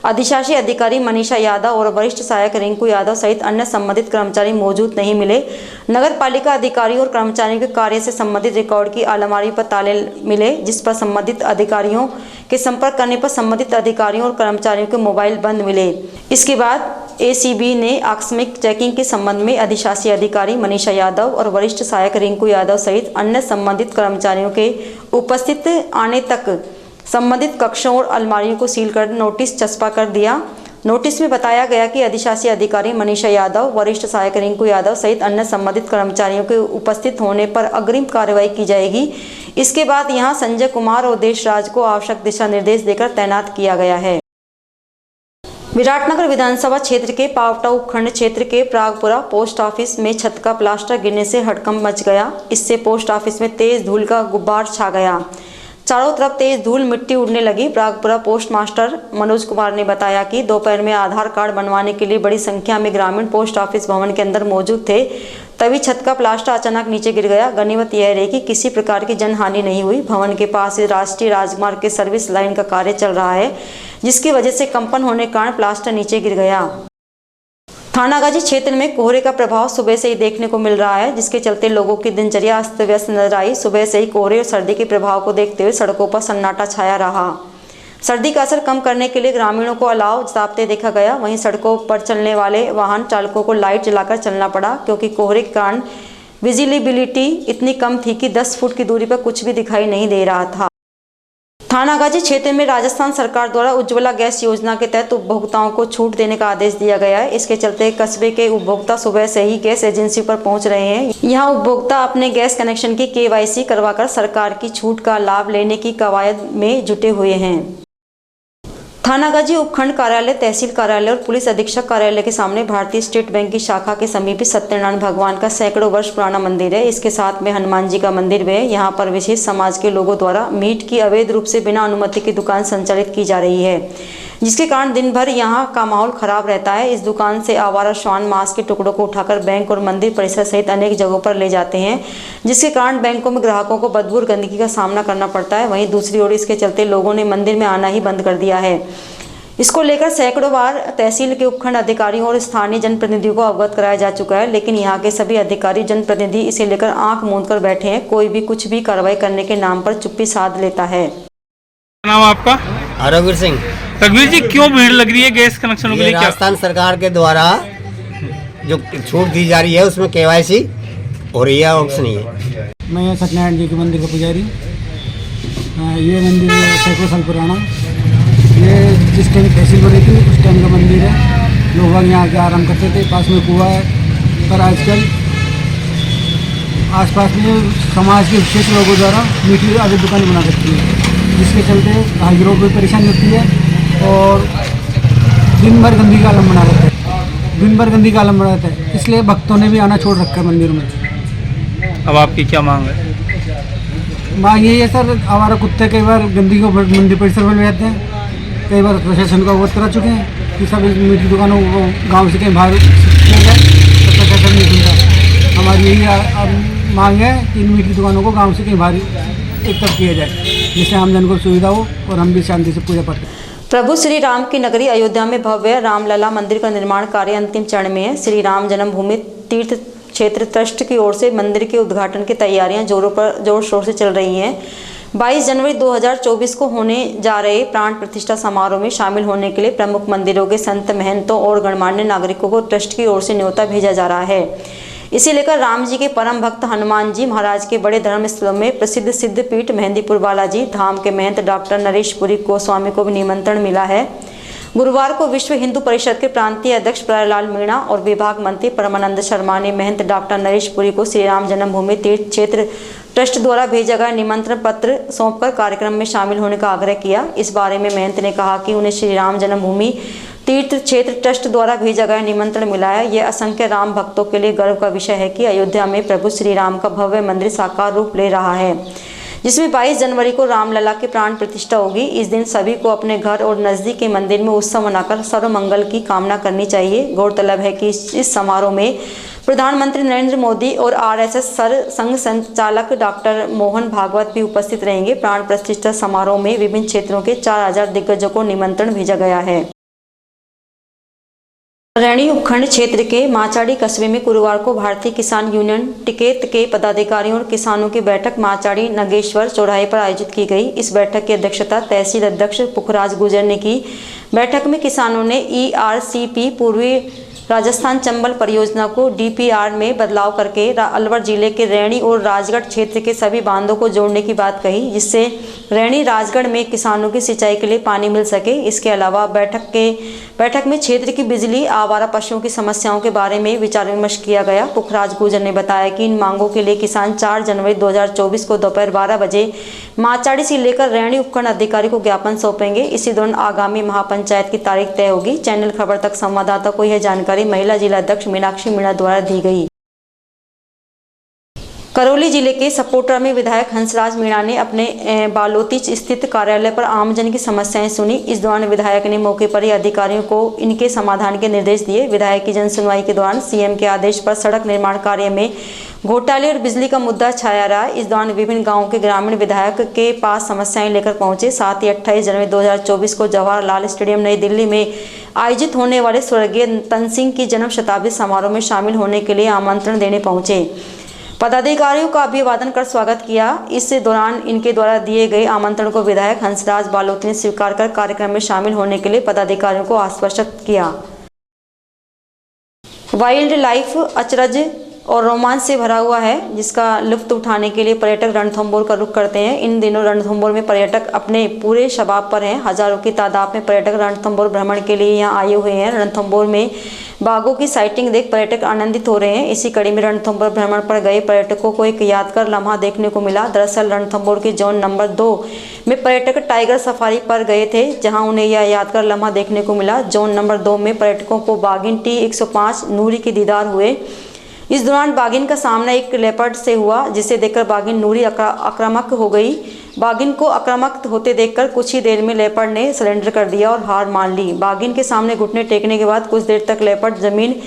अधिशासी अधिकारी मनीषा यादव और वरिष्ठ सहायक रिंकू यादव सहित अन्य संबंधित कर्मचारी मौजूद नहीं मिले। नगर पालिका अधिकारियों और कर्मचारियों के कार्य से संबंधित रिकॉर्ड की अलमारी पर ताले मिले, जिस पर संबंधित अधिकारियों के संपर्क करने पर संबंधित अधिकारियों और कर्मचारियों के मोबाइल बंद मिले। इसके बाद एसीबी ने आकस्मिक चेकिंग के संबंध में अधिशासी अधिकारी मनीषा यादव और वरिष्ठ सहायक रिंकू यादव सहित अन्य संबंधित कर्मचारियों के उपस्थित आने तक संबंधित कक्षों और अलमारियों को सील कर नोटिस चस्पा कर दिया। नोटिस में बताया गया कि अधिशासी अधिकारी मनीषा यादव, वरिष्ठ सहायक रिंकू यादव सहित अन्य संबंधित कर्मचारियों के उपस्थित होने पर अग्रिम कार्रवाई की जाएगी। इसके बाद यहां संजय कुमार और देशराज को आवश्यक दिशा निर्देश देकर तैनात किया गया है। विराटनगर विधानसभा क्षेत्र के पावटा उपखंड क्षेत्र के प्रागपुरा पोस्ट ऑफिस में छत का प्लास्टर गिरने से हड़कंप मच गया। इससे पोस्ट ऑफिस में तेज धूल का गुब्बार छा गया। चारों तरफ तेज धूल मिट्टी उड़ने लगी। प्रागपुरा पोस्ट मास्टर मनोज कुमार ने बताया कि दोपहर में आधार कार्ड बनवाने के लिए बड़ी संख्या में ग्रामीण पोस्ट ऑफिस भवन के अंदर मौजूद थे, तभी छत का प्लास्टर अचानक नीचे गिर गया। गनीमत यह रही कि किसी प्रकार की जनहानि नहीं हुई। भवन के पास राष्ट्रीय राजमार्ग के सर्विस लाइन का कार्य चल रहा है, जिसकी वजह से कंपन होने के कारण प्लास्टर नीचे गिर गया। थानागाजी क्षेत्र में कोहरे का प्रभाव सुबह से ही देखने को मिल रहा है, जिसके चलते लोगों की दिनचर्या अस्त व्यस्त नजर आई। सुबह से ही कोहरे और सर्दी के प्रभाव को देखते हुए सड़कों पर सन्नाटा छाया रहा। सर्दी का असर कम करने के लिए ग्रामीणों को अलाव जताते देखा गया। वहीं सड़कों पर चलने वाले वाहन चालकों को लाइट जलाकर चलना पड़ा, क्योंकि कोहरे के कारण विजिबिलिटी इतनी कम थी कि 10 फुट की दूरी पर कुछ भी दिखाई नहीं दे रहा था। थानागाजी क्षेत्र में राजस्थान सरकार द्वारा उज्ज्वला गैस योजना के तहत उपभोक्ताओं को छूट देने का आदेश दिया गया है। इसके चलते कस्बे के उपभोक्ता सुबह से ही गैस एजेंसी पर पहुंच रहे हैं। यहां उपभोक्ता अपने गैस कनेक्शन की KYC करवाकर सरकार की छूट का लाभ लेने की कवायद में जुटे हुए हैं। थानागाजी उपखंड कार्यालय, तहसील कार्यालय और पुलिस अधीक्षक कार्यालय के सामने भारतीय स्टेट बैंक की शाखा के समीप सत्यनारायण भगवान का सैकड़ों वर्ष पुराना मंदिर है। इसके साथ में हनुमान जी का मंदिर भी है। यहाँ पर विशेष समाज के लोगों द्वारा मीट की अवैध रूप से बिना अनुमति की दुकान संचालित की जा रही है, जिसके कारण दिन भर यहाँ का माहौल खराब रहता है। इस दुकान से आवारा श्वान मांस के टुकड़ों को उठाकर बैंक और मंदिर परिसर सहित अनेक जगहों पर ले जाते हैं, जिसके कारण बैंकों में ग्राहकों को बदबू और गंदगी का सामना करना पड़ता है। वहीं दूसरी ओर इसके चलते लोगों ने मंदिर में आना ही बंद कर दिया है। इसको लेकर सैकड़ों बार तहसील के उपखंड अधिकारियों और स्थानीय जनप्रतिनिधियों को अवगत कराया जा चुका है, लेकिन यहाँ के सभी अधिकारी जनप्रतिनिधि इसे लेकर आंख मूंद कर बैठे हैं। कोई भी कुछ भी कार्रवाई करने के नाम पर चुप्पी साध लेता है। नाम आपका? रघुवीर सिंह। रघुवीर जी, क्यों भीड़ लग रही है गैस कनेक्शनों के लिए? राजस्थान सरकार के द्वारा जो छूट दी जा रही है उसमें KYC हो रही है और कुछ नहीं है। मैं सत्यनारायण जी के मंदिर का पुजारी। ये मंदिर सैकड़ों साल पुराना, ये जिस टाइम तहसील बनी थी उस टाइम का मंदिर है। लोग यहाँ आके आराम करते थे, पास में कुआं है। पर आजकल आसपास में समाज के विशेष लोगों द्वारा मीठी आदि दुकानें बना रखी है, जिसके चलते राहगीरों को परेशानी होती है और दिन भर गंदगी का आलम बना रहता है। दिन भर गंदगी का आलम बना रहता है, इसलिए भक्तों ने भी आना छोड़ रखा है मंदिर में। अब आपकी क्या मांग है? मांग यही है सर, हमारा कुत्ते कई बार गंदगी को मंदिर परिसर में ले जाते हैं, कई बार प्रशासन को अवगत करा चुके हैं कि सब मीट की दुकानों को गाँव से कहीं बाहर किया जाए, तो प्रशासन नहीं सुनता। हमारी यही मांग है कि इन मीट की दुकानों को गाँव से कहीं बाहर एक तरफ किया जाए, जिससे आम जन को सुविधा हो और हम भी शांति से पूजा पाठ करें। प्रभु श्री राम की नगरी अयोध्या में भव्य रामलला मंदिर का निर्माण कार्य अंतिम चरण में है। श्री राम जन्मभूमि तीर्थ क्षेत्र ट्रस्ट की ओर से मंदिर के उद्घाटन की तैयारियां जोर शोर से चल रही हैं। 22 जनवरी 2024 को होने जा रहे प्राण प्रतिष्ठा समारोह में शामिल होने के लिए प्रमुख मंदिरों के संत महंतों और गणमान्य नागरिकों को ट्रस्ट की ओर से न्योता भेजा जा रहा है। इसे लेकर राम जी के परम भक्त हनुमान जी महाराज के बड़े धर्म स्थलों में प्रसिद्ध सिद्ध पीठ मेहंदीपुर बालाजी धाम के महंत डॉक्टर नरेश पुरी गोस्वामी को भी निमंत्रण मिला है। गुरुवार को विश्व हिंदू परिषद के प्रांतीय अध्यक्ष प्यारेलाल मीणा और विभाग मंत्री परमानंद शर्मा ने महंत डॉक्टर नरेश पुरी को श्री राम जन्मभूमि तीर्थ क्षेत्र ट्रस्ट द्वारा भेजा गया निमंत्रण पत्र सौंपकर कार्यक्रम में शामिल होने का आग्रह किया। इस बारे में महंत ने कहा कि उन्हें श्री राम जन्मभूमि तीर्थ क्षेत्र ट्रस्ट द्वारा भेजा गया निमंत्रण मिला है। यह असंख्य राम भक्तों के लिए गर्व का विषय है कि अयोध्या में प्रभु श्री राम का भव्य मंदिर साकार रूप ले रहा है, जिसमें 22 जनवरी को रामलला की प्राण प्रतिष्ठा होगी। इस दिन सभी को अपने घर और नजदीक के मंदिर में उत्सव मनाकर सर्व मंगल की कामना करनी चाहिए। गौरतलब है कि इस समारोह में प्रधानमंत्री नरेंद्र मोदी और RSS संघ संचालक डॉक्टर मोहन भागवत भी उपस्थित रहेंगे। प्राण प्रतिष्ठा समारोह में विभिन्न क्षेत्रों के 4000 दिग्गजों को निमंत्रण भेजा गया है। रैणी उपखंड क्षेत्र के माचाड़ी कस्बे में गुरुवार को भारतीय किसान यूनियन टिकेत के पदाधिकारियों और किसानों की बैठक माचाड़ी नागेश्वर चौराहे पर आयोजित की गई। इस बैठक की अध्यक्षता तहसील अध्यक्ष पुखराज गुजर ने की। बैठक में किसानों ने ERCP पूर्वी राजस्थान चंबल परियोजना को DPR में बदलाव करके अलवर जिले के रैणी और राजगढ़ क्षेत्र के सभी बांधों को जोड़ने की बात कही, जिससे रैणी राजगढ़ में किसानों की सिंचाई के लिए पानी मिल सके। इसके अलावा बैठक में क्षेत्र की बिजली, आवारा पशुओं की समस्याओं के बारे में विचार विमर्श किया गया। पुखराज गुजर ने बताया कि इन मांगों के लिए किसान 4 जनवरी 2024 को दोपहर 12 बजे माचाड़ी से लेकर रैणी उपखंड अधिकारी को ज्ञापन सौंपेंगे। इसी दौरान आगामी महापंचायत की तारीख तय होगी। चैनल खबर तक संवाददाता को यह जानकारी महिला जिला अध्यक्ष मीनाक्षी मीणा द्वारा दी गई। करौली जिले के सपोटा में विधायक हंसराज मीणा ने अपने बालोती स्थित कार्यालय पर आमजन की समस्याएं सुनी। इस दौरान विधायक ने मौके पर ही अधिकारियों को इनके समाधान के निर्देश दिए। विधायक की जनसुनवाई के दौरान CM के आदेश पर सड़क निर्माण कार्य में घोटाले और बिजली का मुद्दा छाया रहा। इस दौरान विभिन्न गांवों के ग्रामीण विधायक के पास समस्याएं लेकर पहुंचे। साथ ही 28 जनवरी 2024 को जवाहरलाल स्टेडियम नई दिल्ली में आयोजित होने वाले स्वर्गीय तन सिंह की जन्म शताब्दी समारोह में शामिल होने के लिए आमंत्रण देने पहुंचे। पदाधिकारियों का अभिवादन कर स्वागत किया। इस दौरान इनके द्वारा दिए गए आमंत्रण को विधायक हंसराज बालोती ने स्वीकार कर कार्यक्रम में शामिल होने के लिए पदाधिकारियों को आश्वस्त किया। वाइल्ड लाइफ अचरज और रोमांच से भरा हुआ है, जिसका लुत्फ उठाने के लिए पर्यटक रणथंभौर का रुख करते हैं। इन दिनों रणथंभौर में पर्यटक अपने पूरे शबाब पर हैं। हजारों की तादाद में पर्यटक रणथंभौर भ्रमण के लिए यहां आए हुए हैं। रणथंभौर में बाघों की साइटिंग देख पर्यटक आनंदित हो रहे हैं। इसी कड़ी में रणथंभौर भ्रमण पर गए पर्यटकों को एक यादगार लम्हा देखने को मिला। दरअसल रणथंभौर के जोन नंबर 2 में पर्यटक टाइगर सफारी पर गए थे, जहां उन्हें यह यादगार लम्हा देखने को मिला। जोन नंबर 2 में पर्यटकों को बाघिन T105 नूरी के दीदार हुए। इस दौरान बाघिन का सामना एक लेपर्ड से हुआ, जिसे देखकर बाघिन नूरी आक्रामक हो गई। बाघिन को आक्रामक होते देखकर कुछ ही देर में लेपर्ड ने सरेंडर कर दिया और हार मान ली। बाघिन के सामने घुटने टेकने के बाद कुछ देर तक लेपर्ड जमीन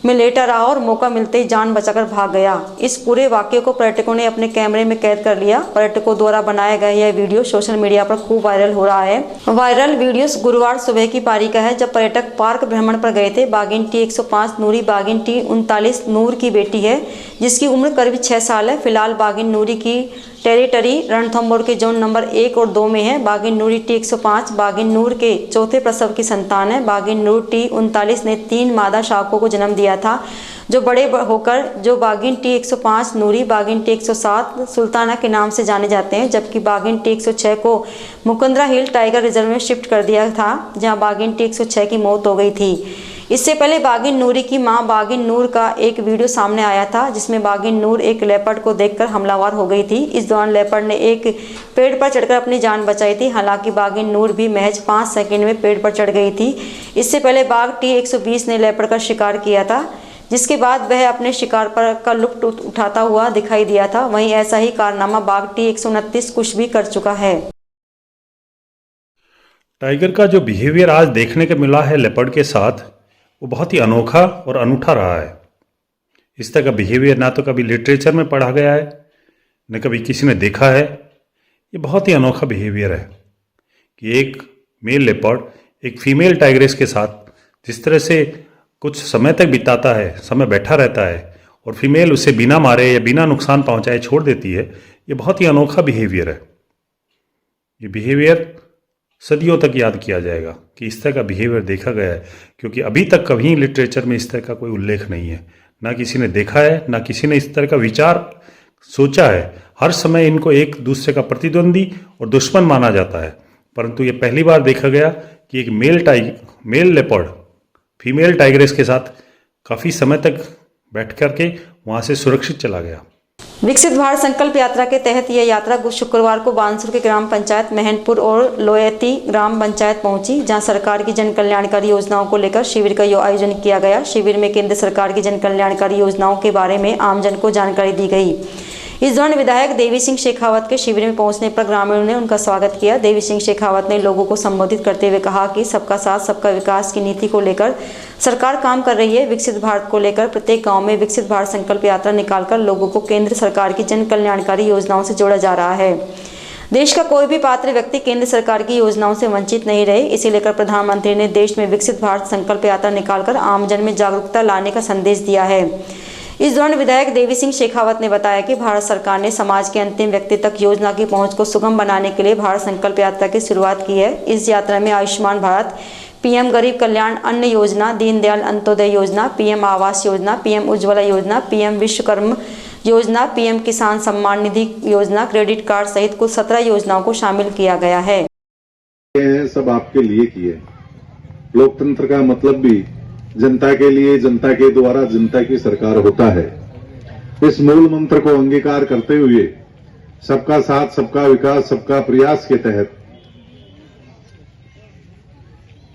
में लेटा रहा और मौका मिलते ही जान बचाकर भाग गया। इस पूरे वाकये को पर्यटकों ने अपने कैमरे में कैद कर लिया। पर्यटकों द्वारा बनाया गया यह वीडियो सोशल मीडिया पर खूब वायरल हो रहा है। वायरल वीडियो गुरुवार सुबह की पारी का है, जब पर्यटक पार्क भ्रमण पर गए थे। बाघिन T105 नूरी बाघिन T39 नूर की बेटी है, जिसकी उम्र करीब 6 साल है। फिलहाल बाघिन नूरी की टेरिटरी रणथंभौर के जोन नंबर 1 और 2 में है। बाघिन नूरी T105 बाघिन नूर के चौथे प्रसव की संतान है। बाघिन नूर T39 ने 3 मादा शावकों को जन्म दिया था, जो बड़े होकर जो बाघिन T105 नूरी बाघिन T107 सुल्ताना के नाम से जाने जाते हैं, जबकि बाघिन T106 को मुकुंदरा हिल टाइगर रिजर्व में शिफ्ट कर दिया था, जहां बाघिन T106 की मौत हो गई थी। इससे पहले बाघिन नूरी की मां बाघिन नूर का एक वीडियो सामने आया था, जिसमें बाघिन नूर एक लेपर्ड को देखकर हमलावर हो गई थी। इस दौरान लेपर्ड ने एक पेड़ पर चढ़कर अपनी जान बचाई थी। हालांकि बाघिन नूर भी महज 5 सेकंड में पेड़ पर चढ़ गई थी। इससे पहले बाघ T120 ने लेपर्ड का शिकार किया था। जिसके बाद वह अपने शिकार पर का लुत्फ उठाता हुआ दिखाई दिया था। वहीं ऐसा ही कारनामा बाघ T129 कुछ भी कर चुका है। टाइगर का जो बिहेवियर आज देखने को मिला है लेपर्ड के साथ, वो बहुत ही अनोखा और अनूठा रहा है। इस तरह का बिहेवियर ना तो कभी लिटरेचर में पढ़ा गया है, न कभी किसी ने देखा है। ये बहुत ही अनोखा बिहेवियर है कि एक मेल लेपर्ड एक फीमेल टाइग्रेस के साथ जिस तरह से कुछ समय तक बिताता है, समय बैठा रहता है और फीमेल उसे बिना मारे या बिना नुकसान पहुंचाए छोड़ देती है, ये बहुत ही अनोखा बिहेवियर है। ये बिहेवियर सदियों तक याद किया जाएगा कि इस तरह का बिहेवियर देखा गया है, क्योंकि अभी तक कभी लिटरेचर में इस तरह का कोई उल्लेख नहीं है। ना किसी ने देखा है, ना किसी ने इस तरह का विचार सोचा है। हर समय इनको एक दूसरे का प्रतिद्वंदी और दुश्मन माना जाता है, परंतु ये पहली बार देखा गया कि एक मेल लेपर्ड फीमेल टाइग्रेस के साथ काफ़ी समय तक बैठ कर के वहाँ से सुरक्षित चला गया। विकसित भारत संकल्प यात्रा के तहत यह यात्रा शुक्रवार को बानसूर के ग्राम पंचायत महनपुर और लोयती ग्राम पंचायत पहुंची, जहां सरकार की जन कल्याणकारी योजनाओं को लेकर शिविर का आयोजन किया गया। शिविर में केंद्र सरकार की जन कल्याणकारी योजनाओं के बारे में आमजन को जानकारी दी गई। इस दौरान विधायक देवी सिंह शेखावत के शिविर में पहुंचने पर ग्रामीणों ने उनका स्वागत किया। देवी सिंह शेखावत ने लोगों को संबोधित करते हुए कहा कि सबका साथ सबका विकास की नीति को लेकर सरकार काम कर रही है। विकसित भारत को लेकर प्रत्येक गांव में विकसित भारत संकल्प यात्रा निकालकर लोगों को केंद्र सरकार की जन कल्याणकारी योजनाओं से जोड़ा जा रहा है। देश का कोई भी पात्र व्यक्ति केंद्र सरकार की योजनाओं से वंचित नहीं रहे, इसे लेकर प्रधानमंत्री ने देश में विकसित भारत संकल्प यात्रा निकालकर आमजन में जागरूकता लाने का संदेश दिया है। इस दौरान विधायक देवी सिंह शेखावत ने बताया कि भारत सरकार ने समाज के अंतिम व्यक्ति तक योजना की पहुंच को सुगम बनाने के लिए भारत संकल्प यात्रा की शुरुआत की है। इस यात्रा में आयुष्मान भारत, पीएम गरीब कल्याण अन्न योजना, दीनदयाल अंत्योदय योजना, पीएम आवास योजना, पीएम उज्ज्वला योजना, पीएम विश्वकर्मा योजना, पीएम किसान सम्मान निधि योजना, क्रेडिट कार्ड सहित कुल 17 योजनाओं को शामिल किया गया है। सब आपके लिए किए। लोकतंत्र का मतलब भी जनता के लिए, जनता के द्वारा जनता की सरकार होता है। इस मूल मंत्र को अंगीकार करते हुए सबका साथ सबका विकास सबका प्रयास के तहत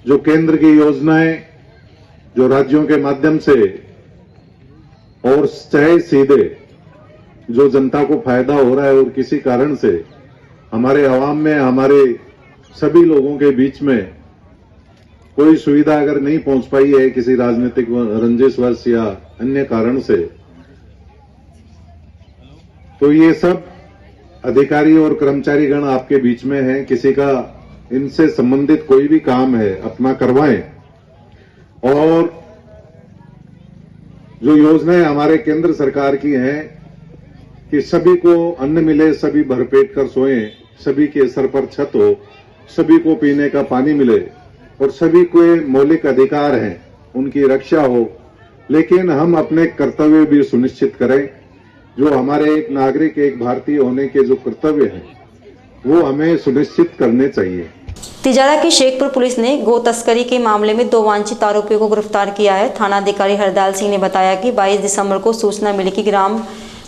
जो केंद्र की योजनाएं जो राज्यों के माध्यम से और चाहे सीधे जो जनता को फायदा हो रहा है और किसी कारण से हमारे आवाम में, हमारे सभी लोगों के बीच में कोई सुविधा अगर नहीं पहुंच पाई है किसी राजनीतिक रंजिशवश या अन्य कारण से, तो ये सब अधिकारी और कर्मचारीगण आपके बीच में हैं। किसी का इनसे संबंधित कोई भी काम है अपना करवाएं, और जो योजनाएं हमारे केंद्र सरकार की हैं कि सभी को अन्न मिले, सभी भरपेट कर सोएं, सभी के सर पर छत हो, सभी को पीने का पानी मिले और सभी को मौलिक अधिकार हैं, उनकी रक्षा हो। लेकिन हम अपने कर्तव्य भी सुनिश्चित करें। जो हमारे एक नागरिक, एक भारतीय होने के जो कर्तव्य हैं, वो हमें सुनिश्चित करने चाहिए। तिजारा की शेखपुर पुलिस ने गो तस्करी के मामले में 2 वांछित आरोपियों को गिरफ्तार किया है। थाना अधिकारी हरदयाल सिंह ने बताया कि 22 दिसंबर को सूचना मिली कि ग्राम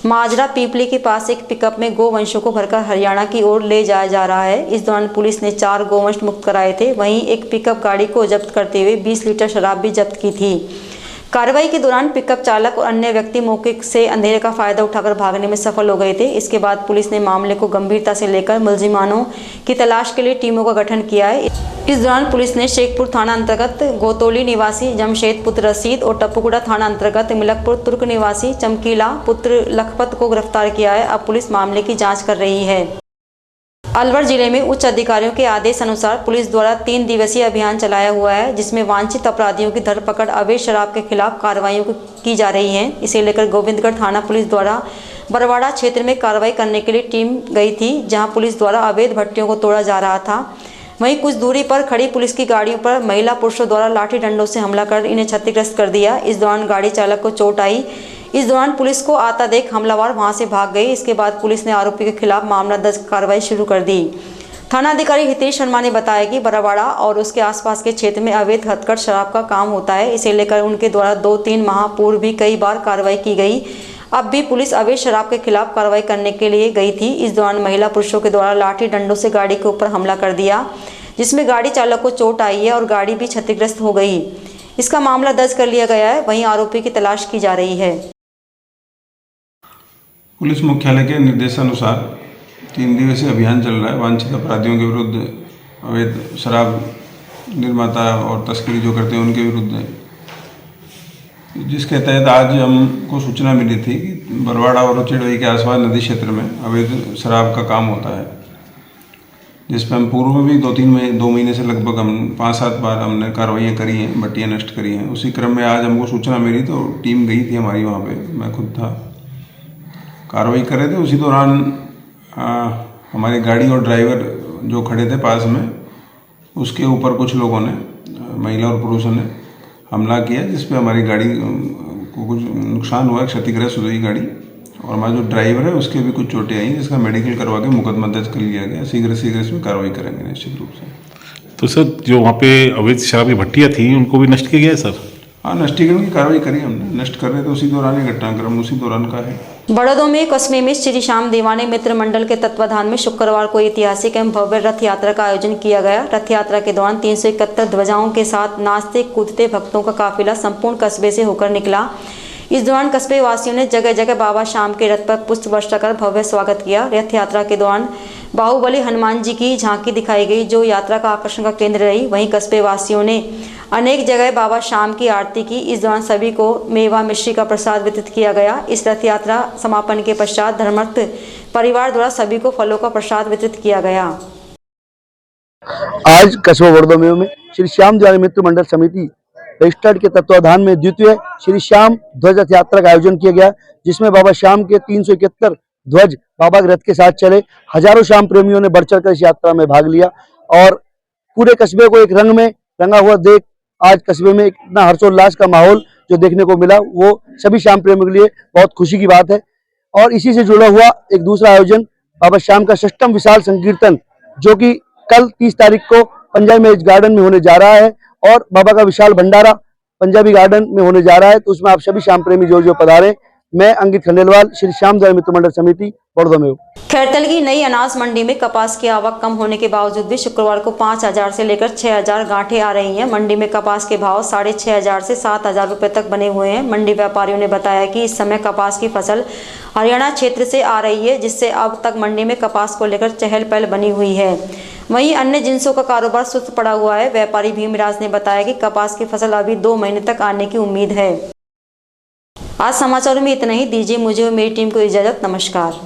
माजरा पीपली के पास एक पिकअप में गोवंशों को भरकर हरियाणा की ओर ले जाया जा रहा है। इस दौरान पुलिस ने 4 गोवंश मुक्त कराए थे। वहीं एक पिकअप गाड़ी को जब्त करते हुए 20 लीटर शराब भी जब्त की थी। कार्रवाई के दौरान पिकअप चालक और अन्य व्यक्ति मौके से अंधेरे का फायदा उठाकर भागने में सफल हो गए थे। इसके बाद पुलिस ने मामले को गंभीरता से लेकर मुलजिमानों की तलाश के लिए टीमों का गठन किया है। इस दौरान पुलिस ने शेखपुर थाना अंतर्गत गोतोली निवासी जमशेद पुत्र रशीद और टप्पूगुड़ा थाना अंतर्गत मिलकपुर तुर्क निवासी चमकीला पुत्र लखपत को गिरफ्तार किया है। अब पुलिस मामले की जाँच कर रही है। अलवर जिले में उच्च अधिकारियों के आदेश अनुसार पुलिस द्वारा 3 दिवसीय अभियान चलाया हुआ है, जिसमें वांछित अपराधियों की धरपकड़, अवैध शराब के खिलाफ कार्रवाइयों की जा रही है। इसे लेकर गोविंदगढ़ थाना पुलिस द्वारा बरवाड़ा क्षेत्र में कार्रवाई करने के लिए टीम गई थी, जहां पुलिस द्वारा अवैध भट्टियों को तोड़ा जा रहा था। वहीं कुछ दूरी पर खड़ी पुलिस की गाड़ियों पर महिला पुरुषों द्वारा लाठी डंडों से हमला कर इन्हें क्षतिग्रस्त कर दिया। इस दौरान गाड़ी चालक को चोट आई। इस दौरान पुलिस को आता देख हमलावर वहां से भाग गए। इसके बाद पुलिस ने आरोपी के खिलाफ मामला दर्ज कार्रवाई शुरू कर दी। थाना अधिकारी हितेश शर्मा ने बताया कि बरावाड़ा और उसके आसपास के क्षेत्र में अवैध हथकढ़ शराब का काम होता है। इसे लेकर उनके द्वारा 2-3 माह पूर्व भी कई बार कार्रवाई की गई। अब भी पुलिस अवैध शराब के खिलाफ कार्रवाई करने के लिए गई थी। इस दौरान महिला पुरुषों के द्वारा लाठी डंडों से गाड़ी के ऊपर हमला कर दिया, जिसमें गाड़ी चालक को चोट आई है और गाड़ी भी क्षतिग्रस्त हो गई। इसका मामला दर्ज कर लिया गया है। वहीं आरोपी की तलाश की जा रही है। पुलिस मुख्यालय के निर्देशानुसार 3 दिवसीय अभियान चल रहा है। वांछित अपराधियों के विरुद्ध, अवैध शराब निर्माता और तस्करी जो करते हैं उनके विरुद्ध, जिसके तहत आज हमको सूचना मिली थी कि बरवाड़ा और चिड़वई के आसपास नदी क्षेत्र में अवैध शराब का काम होता है, जिस पर हम पूर्व में भी 2 महीने से लगभग हम 5-7 बार हमने कार्रवाइयाँ करी हैं, भट्टियाँ नष्ट करी हैं। उसी क्रम में आज हमको सूचना मिली तो टीम गई थी हमारी वहाँ पे, मैं खुद था, कार्रवाई कर रहे थे। उसी दौरान हमारी गाड़ी और ड्राइवर जो खड़े थे पास में, उसके ऊपर कुछ लोगों ने, महिला और पुरुषों ने हमला किया, जिस पे हमारी गाड़ी को कुछ नुकसान हुआ, क्षतिग्रस्त हुई गाड़ी, और हमारा जो ड्राइवर है उसके भी कुछ चोटें आई, जिसका मेडिकल करवा के मुकदमा दर्ज कर लिया गया। शीघ्र इसमें कार्रवाई करेंगे निश्चित रूप से। तो सर, जो वहाँ पे अवैध शराबी भट्टियाँ थी उनको भी नष्ट किया गया है सर? हाँ, नष्टीकरण की कार्रवाई करी हमने। नष्ट कर रहे थे उसी दौरान ही घटनाक्रम उसी दौरान का है। बड़ौदा में कस्बे में श्री श्याम देवाने मित्र मंडल के तत्वाधान में शुक्रवार को ऐतिहासिक एवं भव्य रथ यात्रा का आयोजन किया गया। रथ यात्रा के दौरान 371 ध्वजाओं के साथ नाचते कूदते भक्तों का काफिला संपूर्ण कस्बे से होकर निकला। इस दौरान कस्बे वासियों ने जगह जगह बाबा श्याम के रथ पर पुष्प वर्षा कर भव्य स्वागत किया। रथ यात्रा के दौरान बाहुबली हनुमान जी की झांकी दिखाई गई, जो यात्रा का आकर्षण का केंद्र रही। वहीं कस्बे वासियों ने अनेक जगह बाबा श्याम की आरती की। इस दौरान सभी को मेवा मिश्री का प्रसाद वितरित किया गया। इस रथ यात्रा समापन के पश्चात धर्मार्थ परिवार द्वारा सभी को फलों का प्रसाद वितरित किया गया। आज कस्बा बड़ौदा में श्री श्याम देवाने मित्र मंडल समिति रजिस्टर्ड के तत्वाधान में द्वितीय श्री श्याम ध्वज रथ यात्रा का आयोजन किया गया, जिसमें बाबा श्याम के 371 ध्वज बाबा के रथ के साथ चले। हजारों श्याम प्रेमियों ने बढ़ चढ़कर इस यात्रा में भाग लिया और पूरे कस्बे को एक रंग में रंगा हुआ देख आज कस्बे में इतना हर्षोल्लास का माहौल जो देखने को मिला, वो सभी श्याम प्रेमियों के लिए बहुत खुशी की बात है। और इसी से जुड़ा हुआ एक दूसरा आयोजन बाबा श्याम का 6ठम विशाल संकीर्तन, जो कि कल 30 तारीख को पंजाबी मैरिज गार्डन में होने जा रहा है, और बाबा का विशाल भंडारा पंजाबी गार्डन में होने जा रहा है। तो उसमें आप सभी श्याम प्रेमी जो पधारे। मैं अंकित खंडेलवाल, श्री श्याम देवाने मित्र मंडल समिति बड़ौदा में। खैरतल की नई अनाज मंडी में कपास की आवक कम होने के बावजूद भी शुक्रवार को 5000 से लेकर 6000 गांठें आ रही हैं। मंडी में कपास के भाव 6500 से 7000 रुपए तक बने हुए हैं। मंडी व्यापारियों ने बताया कि इस समय कपास की फसल हरियाणा क्षेत्र से आ रही है, जिससे अब तक मंडी में कपास को लेकर चहल पहल बनी हुई है। वहीं अन्य जिन्सों का कारोबार सुस्त पड़ा हुआ है। व्यापारी भीमराज ने बताया कि कपास की फसल अभी 2 महीने तक आने की उम्मीद है। आज समाचारों में इतना ही। दीजिए मुझे और मेरी टीम को इजाजत। नमस्कार।